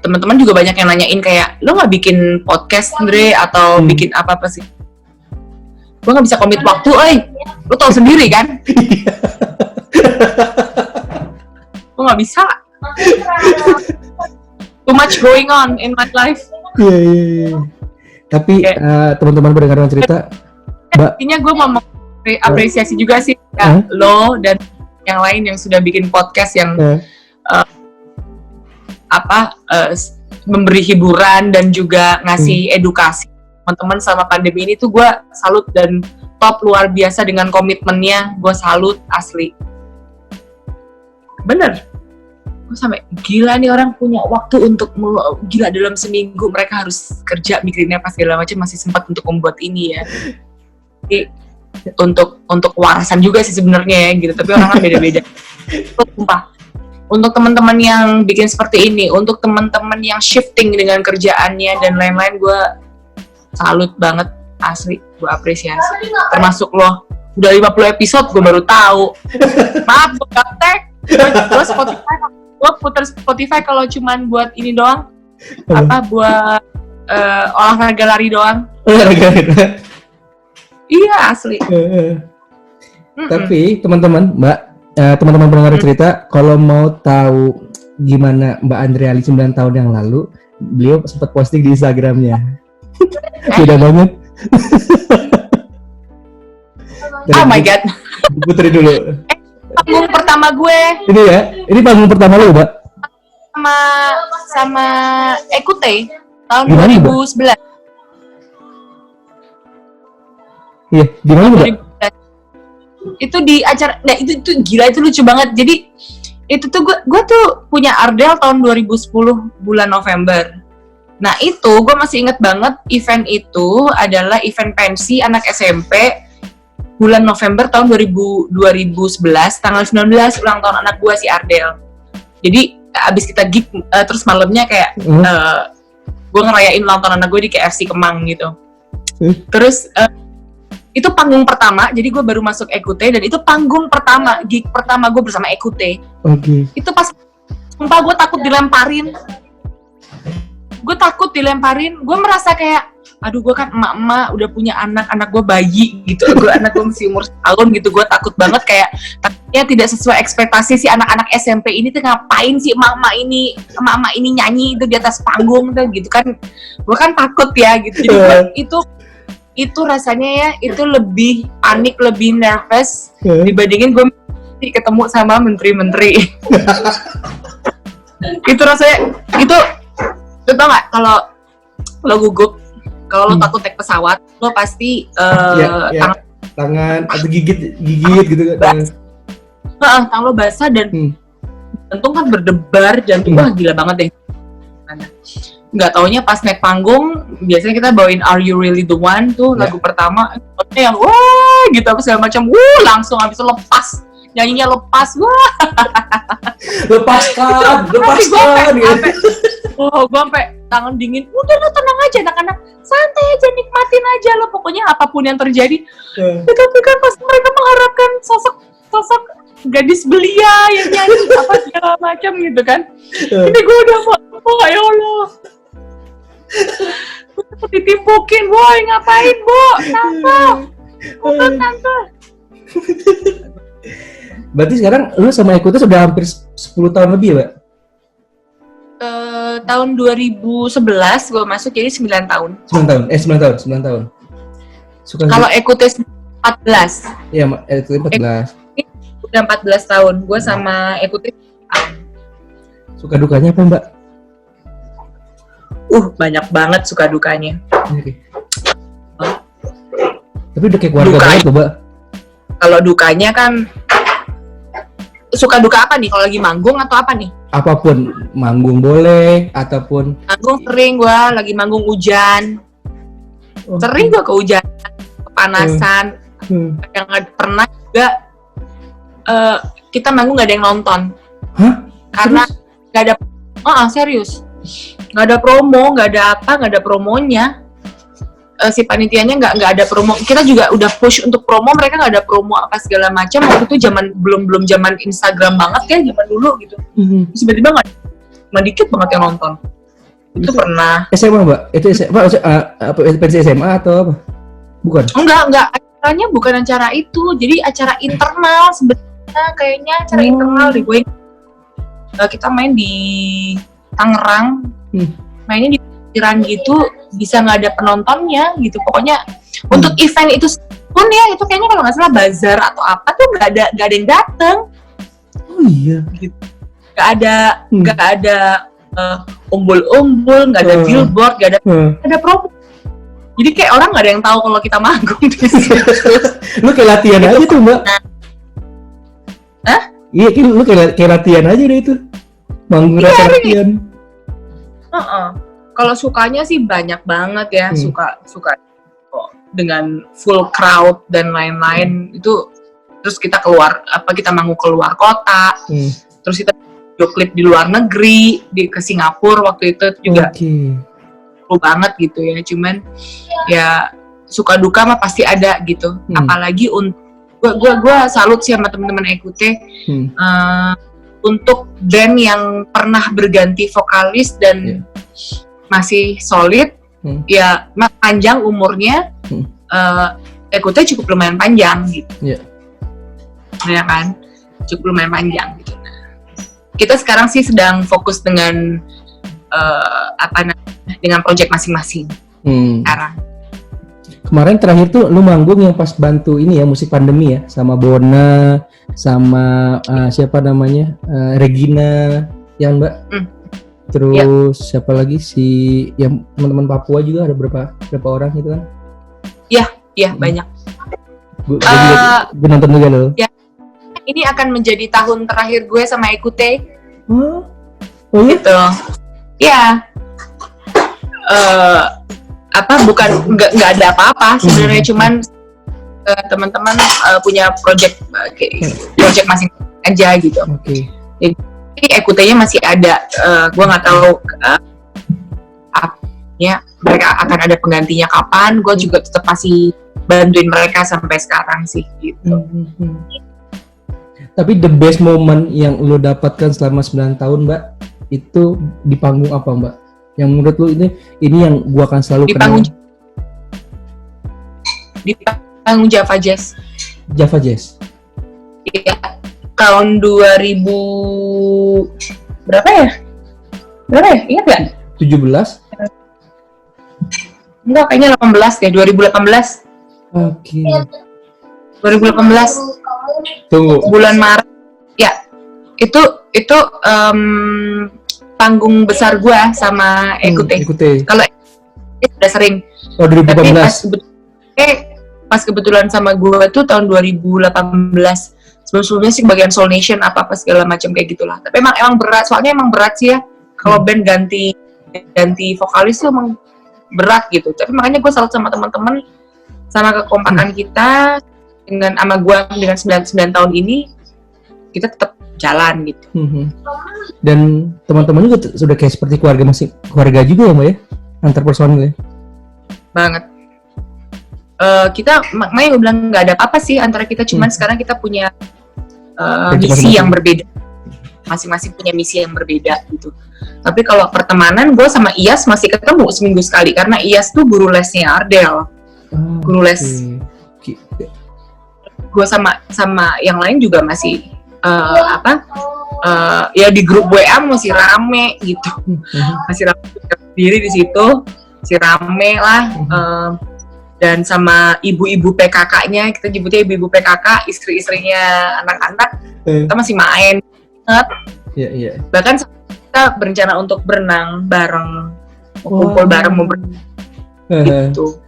Teman-teman juga banyak yang nanyain kayak lo nggak bikin podcast Andre atau bikin apa sih? Gue nggak bisa komit waktu, lo tau sendiri kan? Gue nggak bisa. Too much going on in my life. Iya. Tapi teman-teman pendengar cerita, Mbak. Intinya gue mau apresiasi juga sih ya, lo dan yang lain yang sudah bikin podcast yang memberi hiburan dan juga ngasih edukasi teman-teman selama pandemi ini tuh gue salut dan top luar biasa dengan komitmennya, gue salut asli. Bener, gue sampai gila nih orang punya waktu untuk gila dalam seminggu mereka harus kerja mikirin apa segala macam masih sempat untuk membuat ini ya. Jadi untuk warasan juga sih sebenarnya ya gitu, tapi orang kan beda-beda. Sumpah. Untuk teman-teman yang bikin seperti ini, untuk teman-teman yang shifting dengan kerjaannya dan lain-lain, gue salut banget, asli, gue apresiasi. Termasuk lo, udah 50 episode, gue baru tahu. Maaf, gue gaptek. Gue puter Spotify kalau cuman buat ini doang, buat olahraga lari doang. Iya, asli. Tapi teman-teman, Mbak, teman-teman pendengar cerita, kalau mau tahu gimana Mbak Andreali 9 tahun yang lalu, beliau sempat posting di Instagramnya. Beda banget. Oh my god. Putri dulu. Panggung pertama gue. Ini ya, ini panggung pertama lu, Mbak. Sama Ekute tahun Gimana, 2011. Iya, gimana, Mbak? Itu di acara, nah itu gila, itu lucu banget. Jadi itu tuh gue tuh punya Ardel tahun 2010 bulan November. Nah itu gue masih inget banget, event itu adalah event pensi anak SMP bulan November tahun 2011 tanggal 19 ulang tahun anak gue si Ardel. Jadi abis kita gig terus malamnya kayak gue ngerayain ulang tahun anak gue di KFC Kemang gitu. Terus itu panggung pertama, jadi gue baru masuk Ekute dan itu panggung pertama, gig pertama gue bersama Ekute. Itu pas sumpah gue takut dilemparin. Gue merasa kayak aduh gue kan emak-emak udah punya anak gue bayi gitu, anak gue masih umur setahun gitu, gue takut banget kayak takutnya tidak sesuai ekspektasi si anak-anak SMP ini tuh ngapain sih emak-emak ini nyanyi itu di atas panggung tuh gitu kan, gue kan takut ya gitu. Jadi itu rasanya ya, itu lebih panik, lebih nervous dibandingin gue ketemu sama menteri-menteri. Itu rasanya, itu tau gak, kalau lo gugup, kalau lo takut naik pesawat, lo pasti tangan atau gigit gitu kan. Tangan lo basah dan jantung kan berdebar, jantung wah gila banget deh. Nggak taunya pas naik panggung, biasanya kita bawain Are You Really The One tuh, lagu pertama, yang wah gitu apa segala macam, langsung habis itu lepas, nyanyinya lepas, lepaskan gitu. Gue sampai tangan dingin, udah lo tenang aja anak-anak, santai aja, nikmatin aja lo, pokoknya apapun yang terjadi. Tapi kan pas mereka mengharapkan sosok gadis belia yang nyanyi apa segala macam gitu kan, ini gue udah mau, ya Allah. Ditimpukin, boy, ngapain, Bo? Kenapa? Berarti sekarang lu sama Ekuté sudah hampir 10 tahun lebih ya, Mbak? Tahun 2011 gue masuk, jadi 9 tahun. 9 tahun. Kalau Ekuté 14. Iya, Ekuté 14. Udah 14 tahun. Gue sama Ekuté. Suka dukanya apa, Mbak? Banyak banget suka dukanya. Okay. Tapi udah kayak keluarga banget tuh, Mbak. Kalau dukanya kan, suka duka apa nih? Kalau lagi manggung atau apa nih? Apapun, manggung boleh, ataupun manggung sering gue, lagi manggung hujan. Sering gue kehujanan, kepanasan. Yang pernah juga kita manggung gak ada yang nonton. Hah? Karena gak ada, serius, gak ada promo, gak ada apa, gak ada promonya. Si panitianya nggak ada promo. Kita juga udah push untuk promo, mereka nggak ada promo apa segala macam. Waktu itu belum zaman Instagram banget ya, zaman dulu gitu. Terus tiba-tiba nggak, cuma dikit banget yang nonton. Itu pernah. SMA, Mbak? Itu SMA, pensi SMA atau apa? Bukan? Enggak. Acaranya bukan acara itu. Jadi acara internal sebenarnya, kayaknya acara internal deh. Kita main di Tangerang, mainnya di pikiran gitu, bisa nggak ada penontonnya gitu. Pokoknya untuk event itu pun ya, itu kayaknya kalau nggak salah bazar atau apa tuh nggak ada yang datang. Oh iya. Gitu. Nggak ada umbul-umbul, nggak ada billboard, nggak ada promo. Jadi kayak orang nggak ada yang tahu kalau kita manggung di situ. Lu kayak latihan aja tuh, Mbak. Hah? Iya, lu kayak latihan aja deh itu. Manggung latihan. Kalau sukanya sih banyak banget ya, suka dengan full crowd dan lain-lain itu. Terus kita kita manggung keluar kota, terus kita video klip di luar negeri, ke Singapura waktu itu juga seru banget gitu ya. Cuman ya suka duka mah pasti ada gitu. Apalagi gue salut sih sama teman-teman Ekuté untuk band yang pernah berganti vokalis dan masih solid, ya panjang umurnya. Ekuté cukup lumayan panjang gitu, ya kan, cukup lumayan panjang gitu. Kita sekarang sih sedang fokus dengan dengan project masing-masing sekarang. Kemarin terakhir tuh lu manggung yang pas bantu ini ya, musik pandemi ya, sama Bona, sama siapa namanya, Regina, yang Mbak. Terus siapa lagi yang teman-teman Papua juga ada berapa orang gitu kan? Iya banyak. Gue nonton juga loh. Ya, ini akan menjadi tahun terakhir gue sama Ekuté. Oh iya? Gitu. Ya. Bukan nggak ada apa-apa sebenarnya, cuman teman-teman punya project masing-masing aja gitu. Jadi Ekuté-nya masih ada. Gue nggak tahu mereka akan ada penggantinya kapan. Gue juga tetap masih bantuin mereka sampai sekarang sih gitu. Tapi the best moment yang lo dapatkan selama 9 tahun, Mbak, itu di panggung apa, Mbak? Yang menurut lo ini yang gue akan selalu kenang? Di panggung Java Jazz. Java Jazz? Iya, tahun 2000 berapa ya? Ingat nggak? 17? Enggak, kayaknya 18 ya, 2018. Oke. 2018. Tunggu. Bulan Maret. Ya, itu panggung besar gua sama Ekuté. Kalau udah sering. Oh, 2018. Tapi pas kebetulan sama gua itu tahun 2018. Sebelumnya sih bagian Soul Nation apa segala macam kayak gitulah. Tapi emang berat, soalnya emang berat sih ya. Kalau band ganti vokalis tuh emang berat gitu. Tapi makanya gue salut sama teman-teman, sama kekompakan kita sama gue dengan 9 tahun ini, kita tetap jalan gitu. Dan teman-teman juga sudah kayak seperti keluarga juga ya, Mbak ya, antar personil ya. Banget. Kita makanya gue bilang nggak ada apa-apa sih antara kita, cuman sekarang kita punya misi yang berbeda. Masing-masing punya misi yang berbeda gitu. Tapi kalau pertemanan, gue sama Iyas masih ketemu seminggu sekali karena Iyas tuh guru lesnya Ardel. Guru les gue sama yang lain juga masih ya di grup WA masih rame gitu, masih rame sendiri di situ, masih rame lah. Dan sama ibu-ibu PKK-nya, kita nyebutnya ibu-ibu PKK, istri-istrinya anak-anak, kita masih main banget. Iya. Bahkan kita berencana untuk berenang bareng, kumpul bareng mau berenang gitu.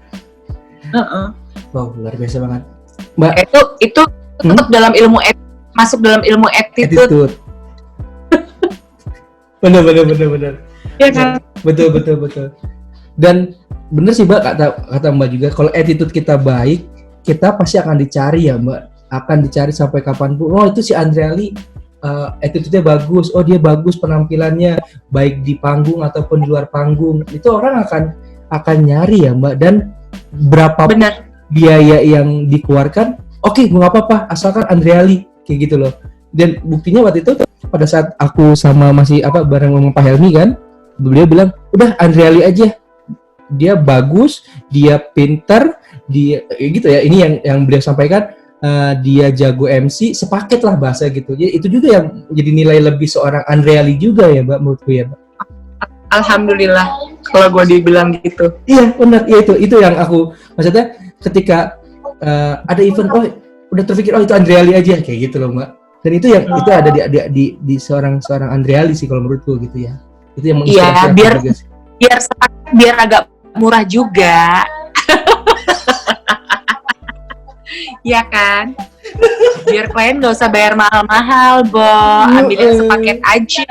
Wow, luar biasa banget, Mbak. Itu tetap dalam ilmu masuk dalam ilmu attitude. Benar. Iya kan? Betul. Dan bener sih Mbak, kata Mbak juga, kalau attitude kita baik, kita pasti akan dicari ya Mbak, akan dicari sampai kapanpun. Oh itu si Andreali attitude-nya bagus, oh dia bagus penampilannya, baik di panggung ataupun di luar panggung, itu orang akan nyari ya Mbak. Dan berapa biaya yang dikeluarkan, oke, nggak apa-apa, asalkan Andreali, kayak gitu loh. Dan buktinya waktu itu pada saat aku sama masih bareng sama Pak Helmi kan, beliau bilang udah Andreali aja, dia bagus, dia pintar, dia gitu ya. Ini yang beliau sampaikan, dia jago MC, sepaket lah bahasa gitu. Jadi itu juga yang jadi nilai lebih seorang Andreali juga ya Mbak, menurutku ya Mbak. Alhamdulillah kalau gue dibilang gitu. Iya benar, ya itu yang aku maksudnya ketika ada event, oh udah terpikir oh itu Andreali aja, kayak gitu loh Mbak. Dan itu yang itu ada di seorang Andreali sih kalau menurutku gitu ya. Itu yang menginspirasi. Iya, biar agak murah juga. Ya kan? Biar klien gak usah bayar mahal-mahal, ambilin sepaket aja.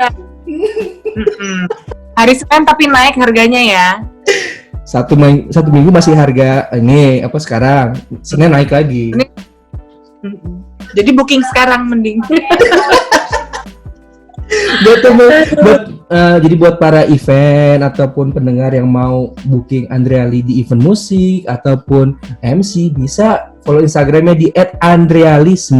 Hari Senin tapi naik harganya ya. Satu minggu masih harga ini sekarang, Senin naik lagi. Jadi booking sekarang mending. Jadi buat para event ataupun pendengar yang mau booking Andreali di event musik ataupun MC, bisa follow Instagramnya di @andreali19.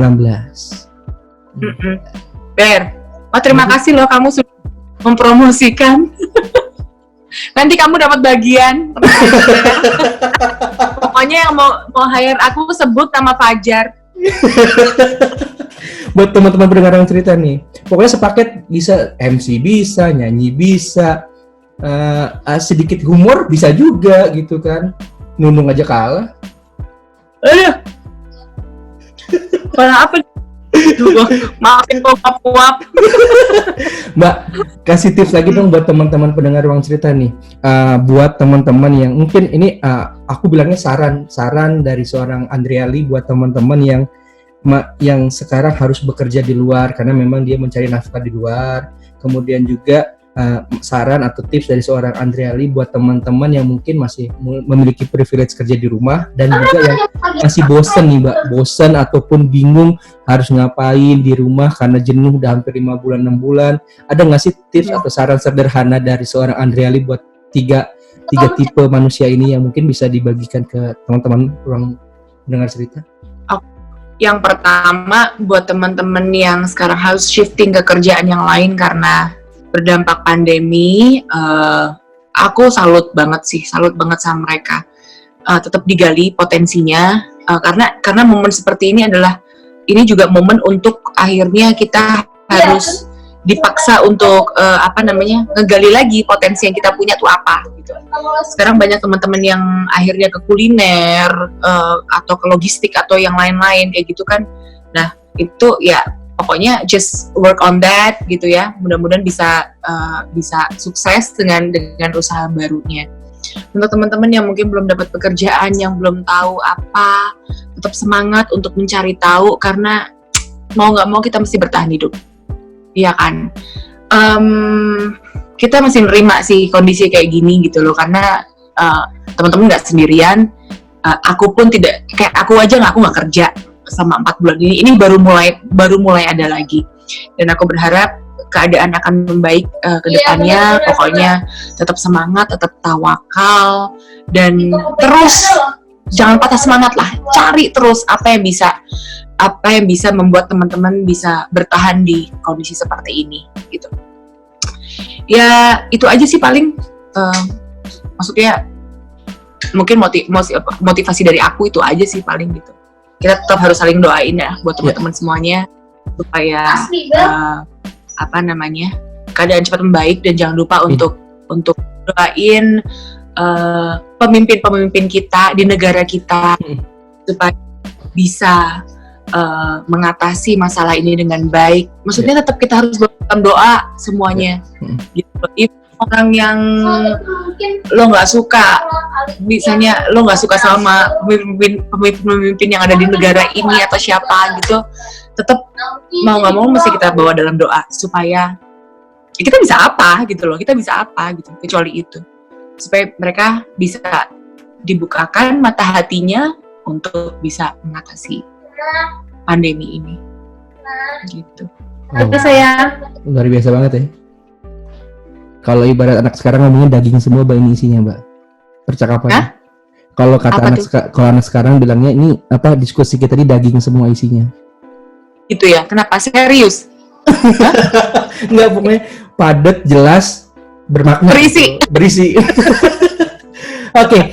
Terima kasih loh, kamu sudah mempromosikan. Nanti kamu dapat bagian. Pokoknya yang mau hire aku sebut nama Fajar. Buat teman-teman pendengar yang cerita nih, pokoknya sepaket, bisa MC, bisa nyanyi, bisa sedikit humor bisa juga gitu kan. Nunung aja kalah. Apa? Maafin kok puap. Mbak, kasih tips lagi dong buat teman-teman pendengar Ruang Cerita nih. Buat teman-teman yang mungkin ini aku bilangnya saran dari seorang Andreali buat teman-teman yang sekarang harus bekerja di luar karena memang dia mencari nafkah di luar. Kemudian juga saran atau tips dari seorang Andreali buat teman-teman yang mungkin masih memiliki privilege kerja di rumah dan juga yang masih bosen nih Mbak, bosen ataupun bingung harus ngapain di rumah karena jenuh udah hampir 5 bulan 6 bulan. Ada nggak sih tips atau saran sederhana dari seorang Andreali buat tiga tipe manusia ini yang mungkin bisa dibagikan ke teman-teman ruang pendengar cerita? Yang pertama, buat teman-teman yang sekarang harus shifting ke kerjaan yang lain karena berdampak pandemi, aku salut banget sama mereka. Tetap digali potensinya, karena momen seperti ini juga momen untuk akhirnya kita harus dipaksa untuk ngegali lagi potensi yang kita punya tuh apa gitu. Sekarang banyak teman-teman yang akhirnya ke kuliner atau ke logistik atau yang lain-lain kayak gitu kan. Nah itu ya pokoknya just work on that gitu ya. Mudah-mudahan bisa sukses dengan usaha barunya. Untuk teman-teman yang mungkin belum dapat pekerjaan, yang belum tahu apa, tetap semangat untuk mencari tahu karena mau nggak mau kita mesti bertahan hidup. Iya kan, kita masih nerima sih kondisi kayak gini gitu loh, karena teman-teman nggak sendirian, aku pun tidak, kayak aku aja aku nggak kerja selama 4 bulan ini baru mulai ada lagi, dan aku berharap keadaan akan membaik ke depannya. Pokoknya tetap semangat, tetap tawakal, dan terus jangan patah semangat lah, cari terus apa yang bisa membuat teman-teman bisa bertahan di kondisi seperti ini gitu. Ya itu aja sih paling, maksudnya mungkin motivasi dari aku itu aja sih paling gitu. kita tetap harus saling doain ya buat teman-teman semuanya supaya keadaan cepat membaik, dan jangan lupa untuk doain pemimpin-pemimpin kita di negara kita supaya bisa mengatasi masalah ini dengan baik. Maksudnya tetap kita harus berdoa semuanya. Gitu. Orang yang lo nggak suka, misalnya lo nggak suka sama pemimpin yang ada di negara ini atau siapa gitu, tetap mau nggak mau mesti kita bawa dalam doa supaya kita bisa apa gitu loh, kecuali itu, supaya mereka bisa dibukakan mata hatinya untuk bisa mengatasi pandemi ini gitu. Itu sayang. Luar biasa banget ya. Kalau ibarat anak sekarang ngomongnya daging semua, Mbak, ini isinya, Mbak. Percakapan. Kalau kata anak sekarang bilangnya ini diskusi kita ini daging semua isinya. Itu ya. Kenapa? Serius? Enggak, pokoknya padat, jelas, bermakna. Berisi. Oke.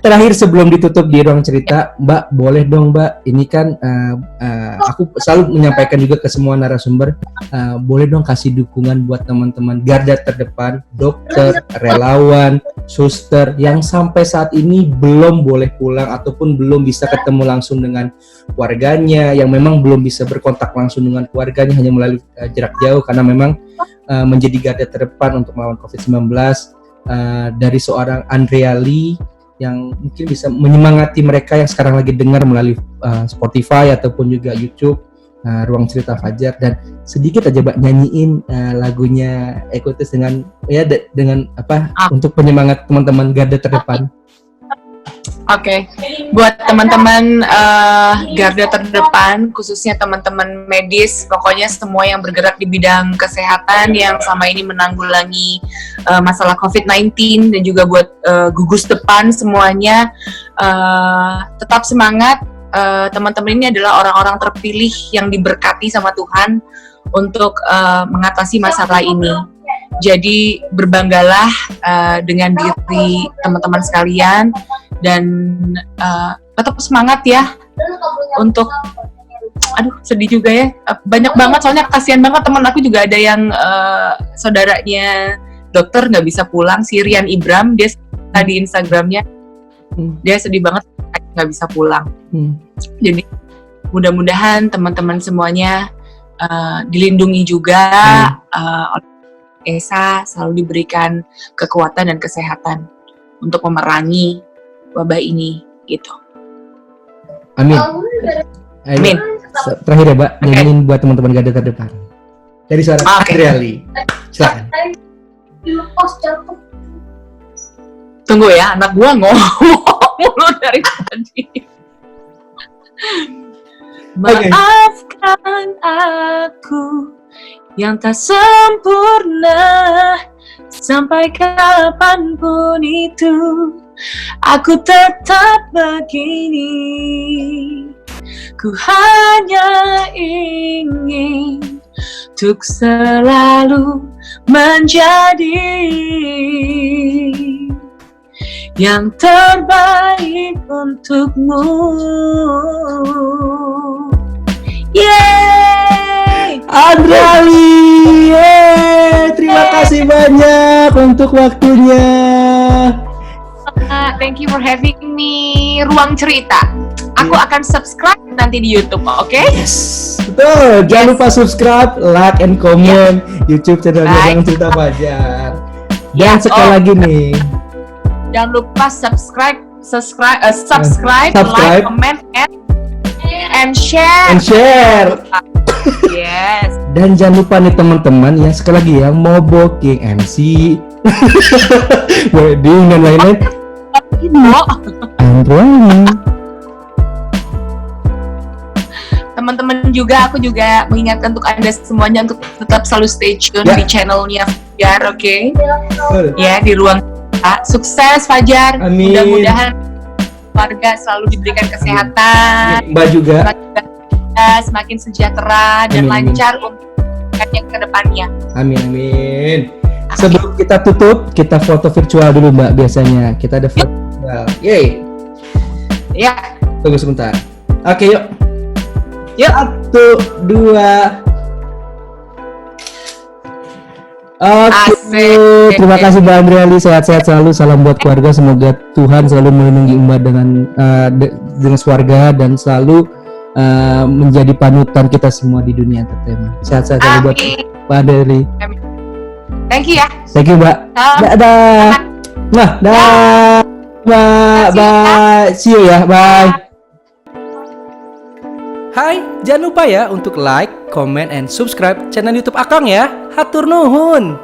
Terakhir sebelum ditutup di ruang cerita, Mbak, boleh dong, Mbak, ini kan aku selalu menyampaikan juga ke semua narasumber, boleh dong kasih dukungan buat teman-teman garda terdepan, dokter, relawan, suster yang sampai saat ini belum boleh pulang ataupun belum bisa ketemu langsung dengan keluarganya, yang memang belum bisa berkontak langsung dengan keluarganya hanya melalui jarak jauh karena memang menjadi garda terdepan untuk melawan COVID-19. Dari seorang Andrea Lee yang mungkin bisa menyemangati mereka yang sekarang lagi dengar melalui Spotify ataupun juga YouTube, Ruang Cerita Fajar, dan sedikit aja Mbak nyanyiin lagunya Ekutis dengan untuk penyemangat teman-teman garda terdepan. Oke. Buat teman-teman garda terdepan, khususnya teman-teman medis, pokoknya semua yang bergerak di bidang kesehatan yang sama ini menanggulangi masalah COVID-19, dan juga buat gugus depan semuanya, tetap semangat. Teman-teman ini adalah orang-orang terpilih yang diberkati sama Tuhan untuk mengatasi masalah ini. Jadi berbanggalah dengan diri teman-teman sekalian, dan tetap semangat ya untuk, sedih juga ya, banyak banget soalnya, kasihan banget teman aku juga ada yang saudaranya dokter nggak bisa pulang, si Rian Ibram, dia tadi Instagramnya dia sedih banget nggak bisa pulang. Jadi mudah-mudahan teman-teman semuanya dilindungi juga oleh Esa, selalu diberikan kekuatan dan kesehatan untuk memerangi wabah ini gitu. Amin. Terakhir ya, Mbak, nyanyiin buat teman-teman garda terdepan dari suara Andrea Lee. Silakan. Tunggu ya, anak gua ngomong dari tadi. Maafkan aku yang tak sempurna, sampai kapanpun itu aku tetap begini. Ku hanya ingin untuk selalu menjadi yang terbaik untukmu. Yeay! Andrea Lee, terima kasih banyak untuk waktunya. Thank you for having me. Ruang Cerita. Aku akan subscribe nanti di YouTube, oke? Yes, betul. Jangan lupa subscribe, like, and comment YouTube channelnya Ruang Cerita Fajar. Dan sekali lagi nih, jangan lupa subscribe, like, comment, and share. Yes. Dan jangan lupa nih teman-teman ya, sekali lagi yang mau booking MC, wedding dan lain-lain, teman-teman juga, aku juga mengingatkan untuk Anda semuanya untuk tetap selalu stay tune di channelnya Fajar, oke? Ya, di Ruang Cerita. Sukses Fajar. Amin. Mudah-mudahan keluarga selalu diberikan kesehatan. Mbak juga. Semakin sejahtera dan lancar untuk yang ke depannya. Amin. Sebelum kita tutup, kita foto virtual dulu Mbak, biasanya. Kita ada foto virtual. Yeay. Ya. Tunggu sebentar. Oke, yuk. Yuk. 1, 2. Oke, terima kasih Mbak Andriali, sehat-sehat selalu, salam buat keluarga, semoga Tuhan selalu melindungi Mbak dengan keluarga dan selalu menjadi panutan kita semua di dunia entertainment. Sehat-sehat selalu buat Mbak Andriali. Thank you ya. Thank you Mbak. Dadah. Nah, dah. Bye. See you ya. Bye. Hai, jangan lupa ya untuk like, comment, and subscribe channel YouTube Akang ya. Hatur nuhun.